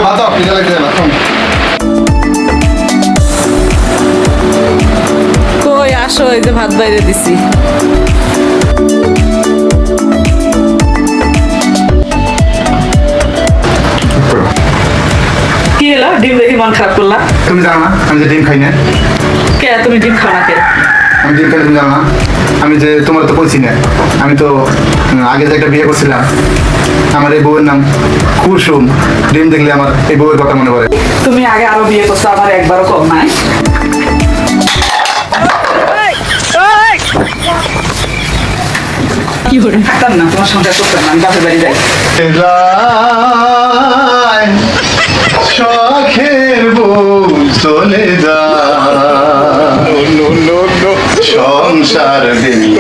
ভাত দাও, খিদে লাগছে না। কই আসো, এই যে ভাত বাইরে দিছি। কি হলো, ডিম দেখি মন খারাপ করলা? তুমি জানো না আমি যে ডিম খাই না? কে তুমি ডিম খাও না কে? আমি ডিম খাই, তুমি জানো না? আমি যে তোমার তো বলছি না, আমি তো আগে যে একটা বিয়ে করছিলাম, আমার এই বউয়ের নাম কুসুম। ডিম দেখলে আমার এই বউয়ের কথা মনে পড়ে। তুমি আগে আরো বিয়ে করছো, আমার একবারও কম নাই। কি করে থাকতাম না, তোমার সংসার করতাম না, আমি বাপের বাড়ি যাই। শখের বউ চলে যা, সংসার দিল